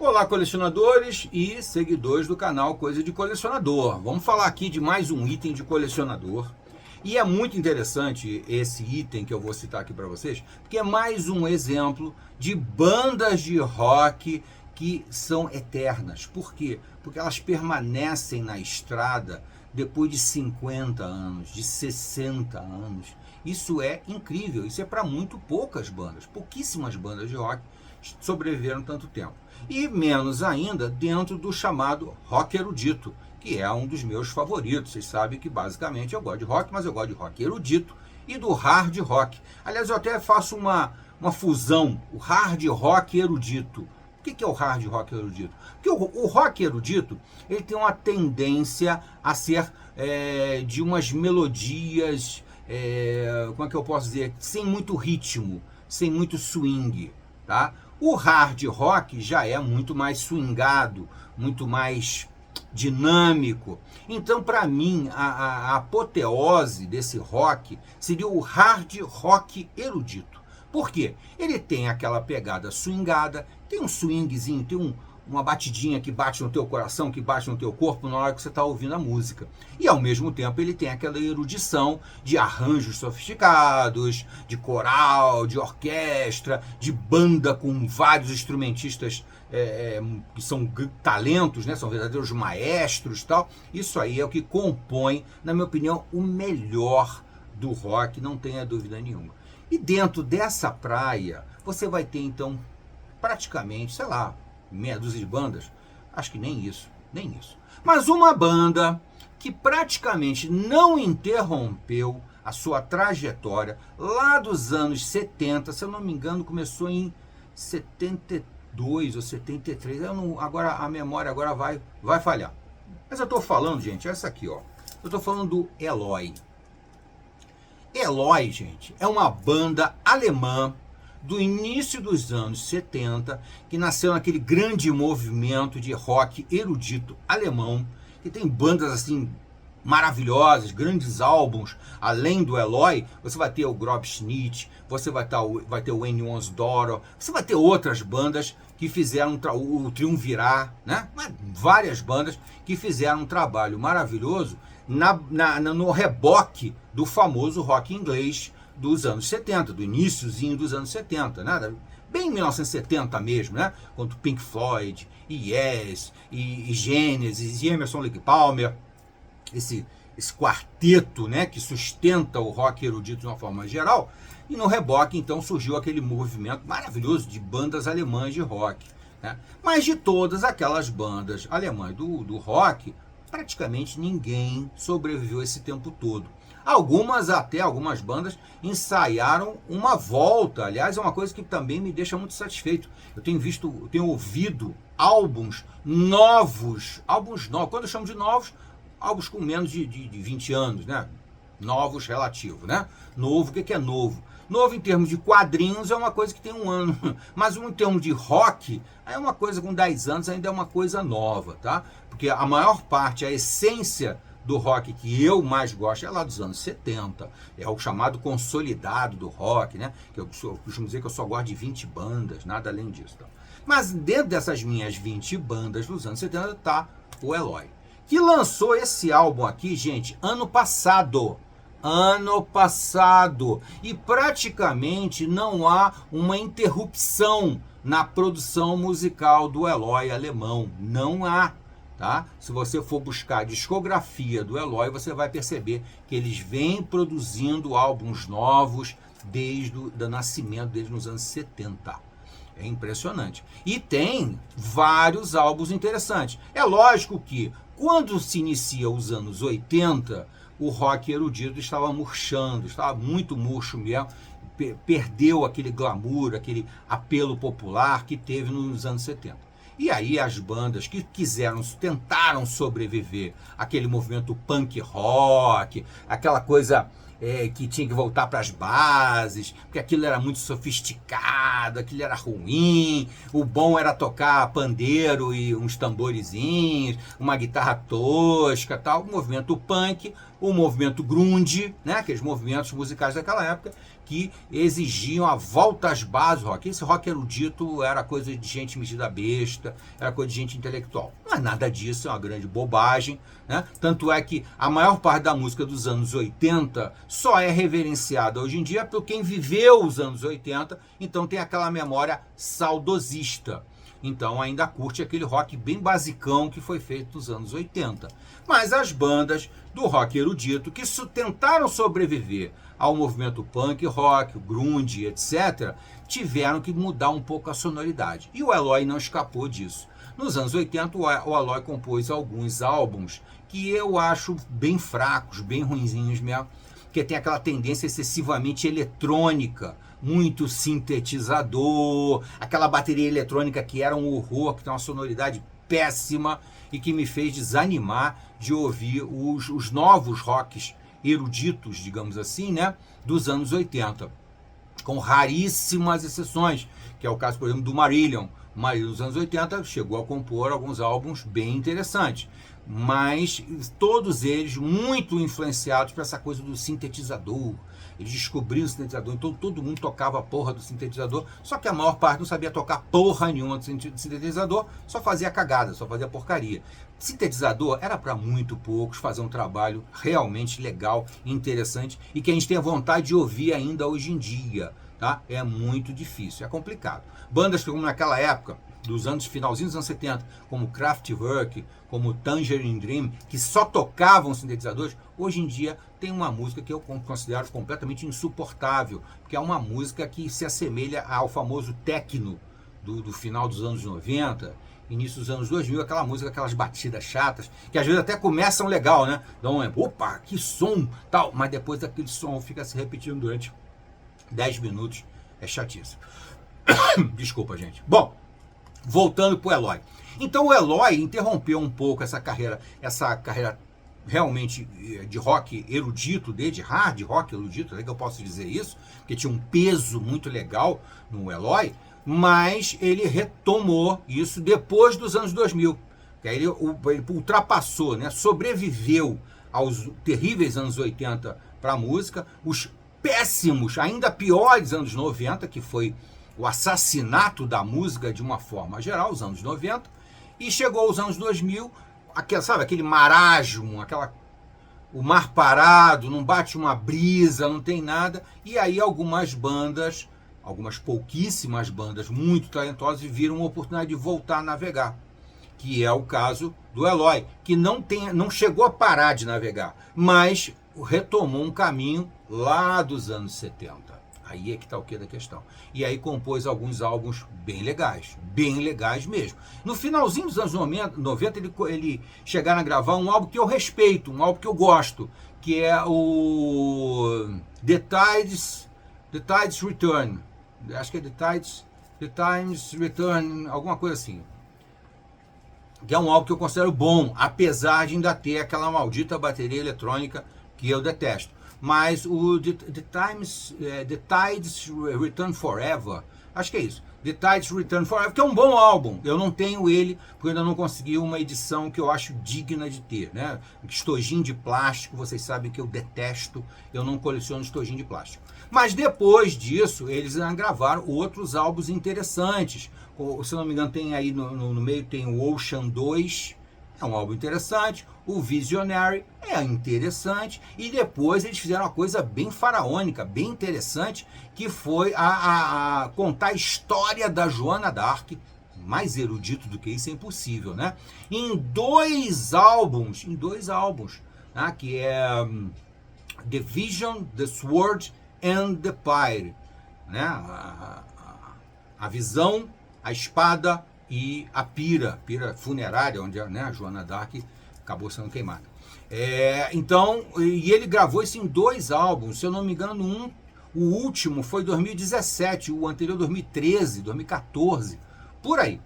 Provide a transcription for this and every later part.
Olá, colecionadores e seguidores do canal Coisa de Colecionador. Vamos falar aqui de mais um item de colecionador. E é muito interessante esse item que eu vou citar aqui para vocês, porque é mais um exemplo de bandas de rock que são eternas. Por quê? Porque elas permanecem na estrada depois de 50 anos, de 60 anos. Isso é incrível, isso é para muito poucas bandas, pouquíssimas bandas de rock sobreviveram tanto tempo. E menos ainda dentro do chamado rock erudito, que é um dos meus favoritos. Vocês sabem que basicamente eu gosto de rock, mas eu gosto de rock erudito e do hard rock. Aliás, eu até faço uma fusão, o hard rock erudito. O que é o hard rock erudito? Porque o rock erudito ele tem uma tendência a ser de umas melodias, como é que eu posso dizer, sem muito ritmo, sem muito swing, tá? O hard rock já é muito mais swingado, muito mais dinâmico. Então, para mim, a apoteose desse rock seria o hard rock erudito. Por quê? Ele tem aquela pegada swingada, tem um swingzinho, tem uma batidinha que bate no teu coração, que bate no teu corpo na hora que você está ouvindo a música. E ao mesmo tempo ele tem aquela erudição de arranjos sofisticados, de coral, de orquestra, de banda com vários instrumentistas que são talentos, né? São verdadeiros maestros e tal. Isso aí é o que compõe, na minha opinião, o melhor do rock, não tenha dúvida nenhuma. E dentro dessa praia, você vai ter então praticamente, sei lá, meia dúzia de bandas, acho que nem isso. Mas uma banda que praticamente não interrompeu a sua trajetória lá dos anos 70, se eu não me engano, começou em 72 ou 73, agora a memória agora vai falhar. Mas eu estou falando, gente, essa aqui, ó. Eu estou falando do Eloy. Eloy, gente, é uma banda alemã do início dos anos 70, que nasceu naquele grande movimento de rock erudito alemão, que tem bandas assim maravilhosas, grandes álbuns. Além do Eloy, você vai ter o Grobschnitt, você vai ter o N. Onsdorf, você vai ter outras bandas que fizeram o Triunvirat, né? Várias bandas que fizeram um trabalho maravilhoso no reboque do famoso rock inglês dos anos 70, do iniciozinho dos anos 70, né? Bem 1970 mesmo, né? Quando Pink Floyd, e Yes, e Genesis, e Emerson Lake Palmer, esse quarteto, né, que sustenta o rock erudito de uma forma geral. E no reboque então surgiu aquele movimento maravilhoso de bandas alemãs de rock, né? Mas de todas aquelas bandas alemãs do rock, praticamente ninguém sobreviveu esse tempo todo. Algumas bandas ensaiaram uma volta. Aliás, é uma coisa que também me deixa muito satisfeito. Eu tenho ouvido álbuns novos. Quando eu chamo de novos, álbuns com menos de 20 anos, né? Novos relativo, né? Novo, o que é novo? Novo em termos de quadrinhos é uma coisa que tem 1 ano, mas em termos de rock, é uma coisa com 10 anos, ainda é uma coisa nova, tá? Porque a maior parte, a essência do rock que eu mais gosto é lá dos anos 70, é o chamado consolidado do rock, né? Que eu costumo dizer que eu só gosto de 20 bandas, nada além disso. Tá? Mas dentro dessas minhas 20 bandas dos anos 70 tá o Eloy, que lançou esse álbum aqui, gente, ano passado, e praticamente não há uma interrupção na produção musical do Eloy alemão, não há. Tá? Se você for buscar a discografia do Eloy, você vai perceber que eles vêm produzindo álbuns novos desde o nascimento deles nos anos 70. É impressionante. E tem vários álbuns interessantes. É lógico que quando se inicia os anos 80, o rock erudito estava murchando, estava muito murcho mesmo, perdeu aquele glamour, aquele apelo popular que teve nos anos 70. E aí as bandas que tentaram sobreviver àquele movimento punk rock, aquela coisa que tinha que voltar para as bases, porque aquilo era muito sofisticado, aquilo era ruim, o bom era tocar pandeiro e uns tamborizinhos, uma guitarra tosca, tal. O movimento punk, o movimento grunge, né, aqueles movimentos musicais daquela época que exigiam a volta às bases do rock. Esse rock erudito era coisa de gente metida besta, era coisa de gente intelectual. Mas nada disso, é uma grande bobagem, né? Tanto é que a maior parte da música dos anos 80 só é reverenciada hoje em dia por quem viveu os anos 80, então tem aquela memória saudosista. Então ainda curte aquele rock bem basicão que foi feito nos anos 80. Mas as bandas do rock erudito que tentaram sobreviver ao movimento punk rock, o grunge, etc., tiveram que mudar um pouco a sonoridade. E o Eloy não escapou disso. Nos anos 80, o Eloy compôs alguns álbuns que eu acho bem fracos, bem ruinzinhos mesmo, que tem aquela tendência excessivamente eletrônica, muito sintetizador, aquela bateria eletrônica que era um horror, que tem uma sonoridade péssima e que me fez desanimar de ouvir os novos rocks eruditos, digamos assim, né, dos anos 80, com raríssimas exceções, que é o caso, por exemplo, do Marillion. O Marillion dos anos 80 chegou a compor alguns álbuns bem interessantes, mas todos eles muito influenciados por essa coisa do sintetizador. Eles descobriram o sintetizador, então todo mundo tocava a porra do sintetizador, só que a maior parte não sabia tocar porra nenhuma do sintetizador, só fazia cagada, só fazia porcaria. Sintetizador era para muito poucos fazer um trabalho realmente legal, interessante e que a gente tenha vontade de ouvir ainda hoje em dia, tá? É muito difícil, é complicado. Bandas como naquela época, dos anos finalzinho dos anos 70, como Kraftwerk, como Tangerine Dream, que só tocavam sintetizadores, hoje em dia tem uma música que eu considero completamente insuportável, porque é uma música que se assemelha ao famoso techno do final dos anos 90, início dos anos 2000, aquela música, aquelas batidas chatas, que às vezes até começam legal, né? Então, opa, que som, tal, mas depois daquele som fica se repetindo durante 10 minutos, é chatice. Desculpa, gente. Bom, voltando para o Eloy. Então o Eloy interrompeu um pouco essa carreira realmente de rock erudito dele, de hard rock erudito, é que eu posso dizer isso, porque tinha um peso muito legal no Eloy, mas ele retomou isso depois dos anos 2000. Que aí ele ultrapassou, né, sobreviveu aos terríveis anos 80 para a música, os péssimos, ainda piores anos 90, que foi o assassinato da música de uma forma geral, os anos 90, e chegou aos anos 2000, aquele marasmo, o mar parado, não bate uma brisa, não tem nada, e aí algumas pouquíssimas bandas muito talentosas viram uma oportunidade de voltar a navegar, que é o caso do Eloy, que não chegou a parar de navegar, mas retomou um caminho lá dos anos 70. Aí é que está o que da questão. E aí compôs alguns álbuns bem legais mesmo. No finalzinho dos anos 90 ele chegaram a gravar um álbum que eu respeito, um álbum que eu gosto, que é o The Tides Return. Acho que é The Tides Return, alguma coisa assim. Que é um álbum que eu considero bom, apesar de ainda ter aquela maldita bateria eletrônica que eu detesto. Mas o The Tides Return Forever, acho que é isso, The Tides Return Forever, que é um bom álbum. Eu não tenho ele, porque eu ainda não consegui uma edição que eu acho digna de ter, né? Estojinho de plástico, vocês sabem que eu detesto, eu não coleciono estojinho de plástico. Mas depois disso, eles gravaram outros álbuns interessantes. Se não me engano, tem aí no meio, tem o Ocean 2, é um álbum interessante. O Visionary é interessante. E depois eles fizeram uma coisa bem faraônica, bem interessante, que foi a contar a história da Joana d'Arc. Mais erudito do que isso é impossível, né? Em dois álbuns, né? Que é The Vision, The Sword and the Pyre, né? A visão, a espada e a pira funerária, onde, né, a Joana d'Arc acabou sendo queimada. Então, e ele gravou isso em dois álbuns, se eu não me engano, o último foi em 2017, o anterior 2013, 2014, por aí.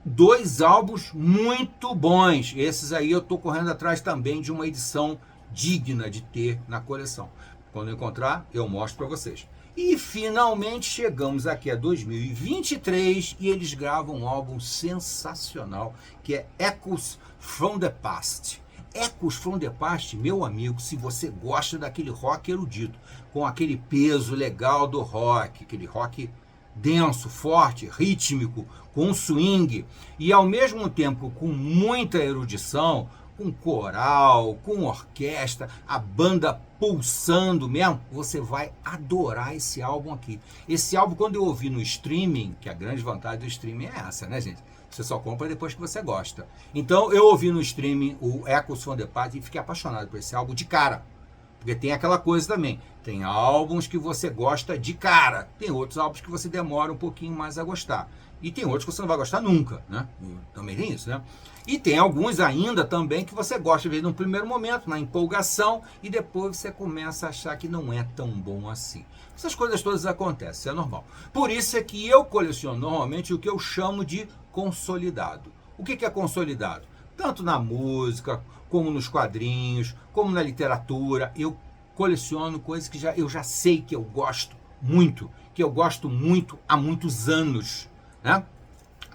Dois álbuns muito bons. Esses aí eu tô correndo atrás também de uma edição digna de ter na coleção. Quando eu encontrar, eu mostro para vocês. E finalmente chegamos aqui a 2023 e eles gravam um álbum sensacional que é Echoes from the Past. Echoes from the Past, meu amigo, se você gosta daquele rock erudito, com aquele peso legal do rock, aquele rock denso, forte, rítmico, com swing, e ao mesmo tempo com muita erudição, com coral, com orquestra, a banda pulsando mesmo, você vai adorar esse álbum aqui. Esse álbum, quando eu ouvi no streaming, que a grande vantagem do streaming é essa, né, gente? Você só compra depois que você gosta. Então, eu ouvi no streaming o Echoes from the Past e fiquei apaixonado por esse álbum de cara. Porque tem aquela coisa também. Tem álbuns que você gosta de cara. Tem outros álbuns que você demora um pouquinho mais a gostar. E tem outros que você não vai gostar nunca, né? Também tem isso, né? E tem alguns ainda também que você gosta de ver no primeiro momento, na empolgação, e depois você começa a achar que não é tão bom assim. Essas coisas todas acontecem, isso é normal. Por isso é que eu coleciono normalmente o que eu chamo de consolidado. O que é consolidado? Tanto na música, como nos quadrinhos, como na literatura. Eu coleciono coisas que eu já sei que eu gosto muito há muitos anos, né?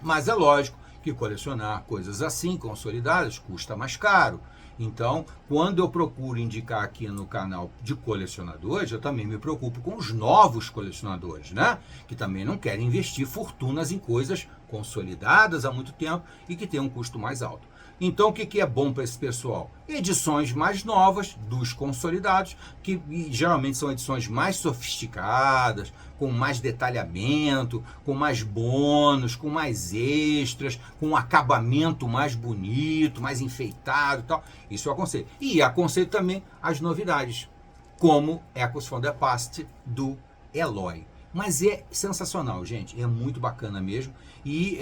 Mas é lógico que colecionar coisas assim, consolidadas, custa mais caro. Então, quando eu procuro indicar aqui no canal de colecionadores, eu também me preocupo com os novos colecionadores, né? Que também não querem investir fortunas em coisas consolidadas há muito tempo e que têm um custo mais alto. Então, o que é bom para esse pessoal? Edições mais novas dos consolidados, que geralmente são edições mais sofisticadas, com mais detalhamento, com mais bônus, com mais extras, com um acabamento mais bonito, mais enfeitado e tal. Isso eu aconselho. E aconselho também as novidades, como Echoes from the Past do Eloy. Mas é sensacional, gente, é muito bacana mesmo. E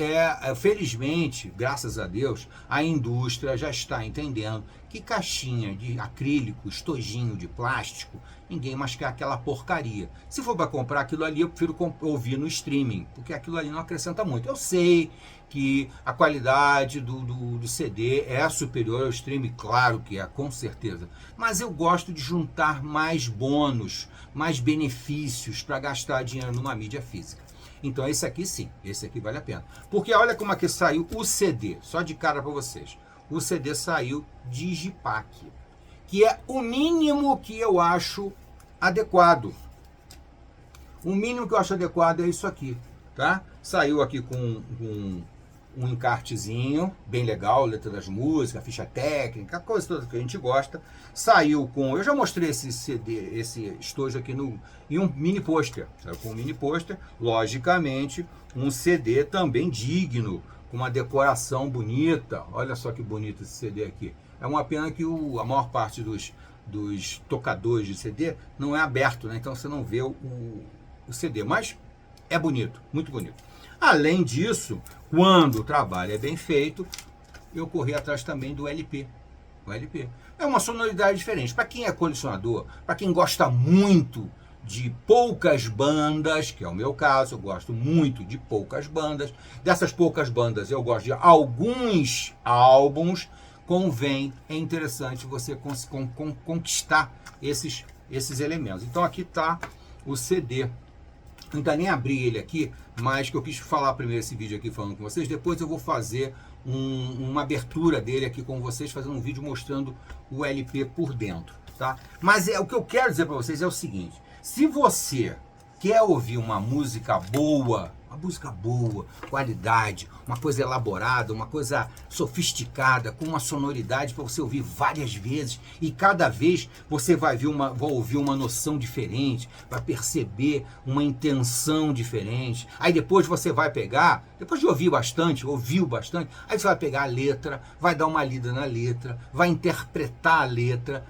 felizmente, graças a Deus, a indústria já está entendendo que caixinha de acrílico, estojinho de plástico, ninguém mais quer aquela porcaria. Se for para comprar aquilo ali, eu prefiro ouvir no streaming, porque aquilo ali não acrescenta muito. Eu sei que a qualidade do CD é superior ao streaming, claro que é, com certeza. Mas eu gosto de juntar mais bônus, mais benefícios para gastar dinheiro numa mídia física. Então esse aqui sim, esse aqui vale a pena. Porque olha como aqui saiu o CD, só de cara para vocês. O CD saiu Digipack, que é o mínimo que eu acho adequado. O mínimo que eu acho adequado é isso aqui, tá? Saiu aqui com um encartezinho, bem legal, letra das músicas, ficha técnica, coisa toda que a gente gosta. Saiu com, eu já mostrei esse CD, esse estojo aqui em um mini pôster. Saiu com um mini pôster, logicamente, um CD também digno, com uma decoração bonita. Olha só que bonito esse CD aqui. É uma pena que a maior parte dos tocadores de CD não é aberto, né? Então você não vê o CD, mas é bonito, muito bonito. Além disso, quando o trabalho é bem feito, eu corri atrás também do LP. O LP é uma sonoridade diferente. Para quem é colecionador, para quem gosta muito de poucas bandas, que é o meu caso, eu gosto muito de poucas bandas. Dessas poucas bandas, eu gosto de alguns álbuns. É interessante você conquistar esses elementos. Então aqui está o CD. Não ainda nem abri ele aqui, mas que eu quis falar primeiro esse vídeo aqui falando com vocês. Depois eu vou fazer uma abertura dele aqui com vocês, fazendo um vídeo mostrando o LP por dentro, tá? Mas o que eu quero dizer para vocês é o seguinte: se você quer ouvir uma música boa, qualidade, uma coisa elaborada, uma coisa sofisticada, com uma sonoridade para você ouvir várias vezes, e cada vez você vai ouvir uma noção diferente, vai perceber uma intenção diferente. Aí depois você vai pegar, depois de ouviu bastante, aí você vai pegar a letra, vai dar uma lida na letra, vai interpretar a letra,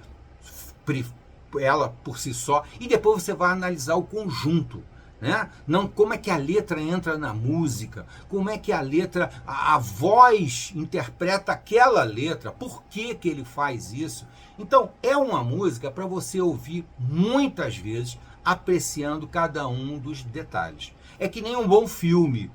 ela por si só, e depois você vai analisar o conjunto. Né? Não, como é que a letra entra na música, como é que a letra, a voz interpreta aquela letra, por que ele faz isso. Então é uma música para você ouvir muitas vezes, apreciando cada um dos detalhes. É que nem um bom filme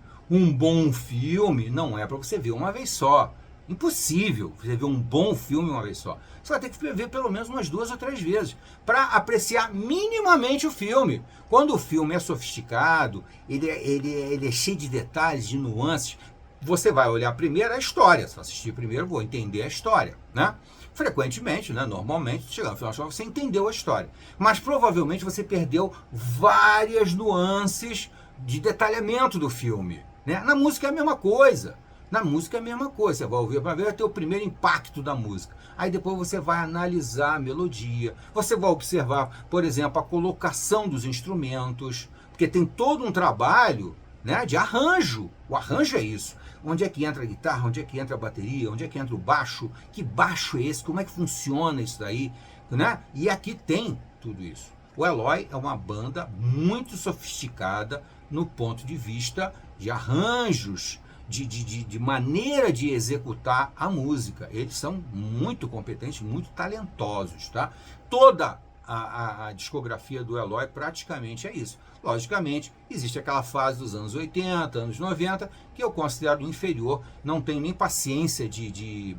não é para você ver uma vez só. Impossível você ver um bom filme uma vez só. Você vai ter que ver pelo menos umas 2 ou 3 vezes para apreciar minimamente o filme. Quando o filme é sofisticado, ele é cheio de detalhes, de nuances, você vai olhar primeiro a história. Se eu assistir primeiro, vou entender a história, né? Frequentemente, né, normalmente, chegando no final, você entendeu a história. Mas provavelmente você perdeu várias nuances de detalhamento do filme, né? Na música é a mesma coisa. Na música é a mesma coisa. Você vai ouvir para ver, vai ter o primeiro impacto da música. Aí depois você vai analisar a melodia. Você vai observar, por exemplo, a colocação dos instrumentos. Porque tem todo um trabalho, né, de arranjo. O arranjo é isso. Onde é que entra a guitarra? Onde é que entra a bateria? Onde é que entra o baixo? Que baixo é esse? Como é que funciona isso daí? Né? E aqui tem tudo isso. O Eloy é uma banda muito sofisticada no ponto de vista de arranjos, de maneira de executar a música. Eles são muito competentes, muito talentosos, tá? Toda a discografia do Eloy praticamente é isso. Logicamente, existe aquela fase dos anos 80, anos 90, que eu considero inferior, não tenho nem paciência de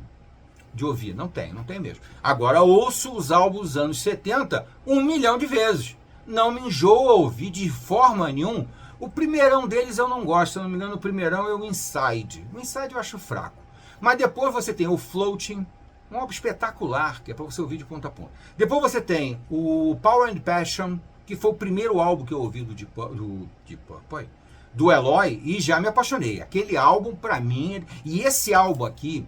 ouvir, não tem mesmo. Agora, ouço os álbuns dos anos 70 1 milhão de vezes. Não me enjoo a ouvir de forma nenhuma. O primeirão deles eu não gosto, se eu não me engano, o primeirão é o Inside. O Inside eu acho fraco. Mas depois você tem o Floating, um álbum espetacular, que é para você ouvir de ponta a ponta. Depois você tem o Power and Passion, que foi o primeiro álbum que eu ouvi do Eloy, e já me apaixonei. Aquele álbum, para mim, e esse álbum aqui,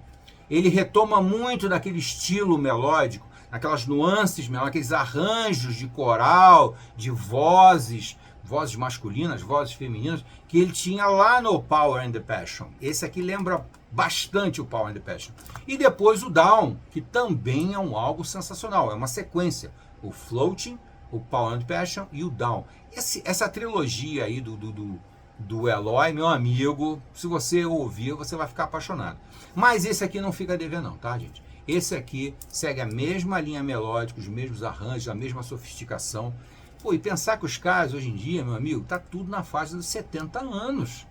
ele retoma muito daquele estilo melódico, aquelas nuances melódicas, aqueles arranjos de coral, de vozes masculinas, vozes femininas, que ele tinha lá no Power and the Passion. Esse aqui lembra bastante o Power and the Passion. E depois o Down, que também é um álbum sensacional, é uma sequência. O Floating, o Power and the Passion e o Down. Essa trilogia aí do Eloy, meu amigo, se você ouvir, você vai ficar apaixonado. Mas esse aqui não fica devendo não, tá, gente? Esse aqui segue a mesma linha melódica, os mesmos arranjos, a mesma sofisticação. Pô, e pensar que os caras, hoje em dia, meu amigo, tá tudo na faixa dos 70 anos.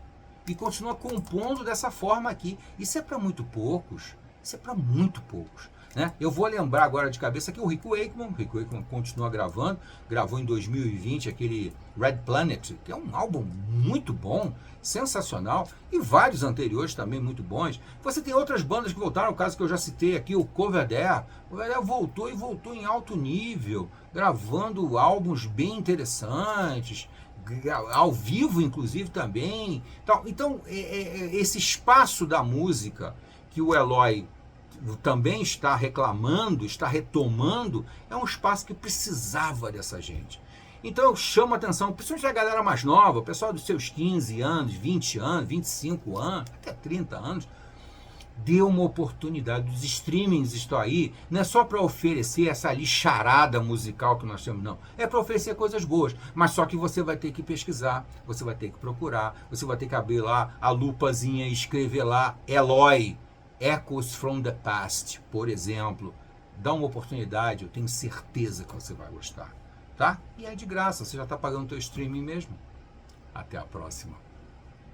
E continua compondo dessa forma aqui. Isso é para muito poucos. Isso é para muito poucos. Né? Eu vou lembrar agora de cabeça que o Rick Wakeman continua gravando, gravou em 2020 aquele Red Planet, que é um álbum muito bom, sensacional, e vários anteriores também muito bons. Você tem outras bandas que voltaram, o caso que eu já citei aqui, o Coverdale. O Coverdale voltou e voltou em alto nível, gravando álbuns bem interessantes, ao vivo inclusive também. Então esse espaço da música que o Eloy também está reclamando, está retomando, é um espaço que precisava dessa gente. Então eu chamo a atenção, principalmente a galera mais nova, o pessoal dos seus 15 anos, 20 anos, 25 anos, até 30 anos, dê uma oportunidade. Os streamings estão aí, não é só para oferecer essa lixarada musical que nós temos, não. É para oferecer coisas boas, mas só que você vai ter que pesquisar, você vai ter que procurar, você vai ter que abrir lá a lupazinha e escrever lá, Eloy, Echoes from the Past, por exemplo. Dá uma oportunidade, eu tenho certeza que você vai gostar, tá? E é de graça, você já está pagando o teu streaming mesmo. Até a próxima.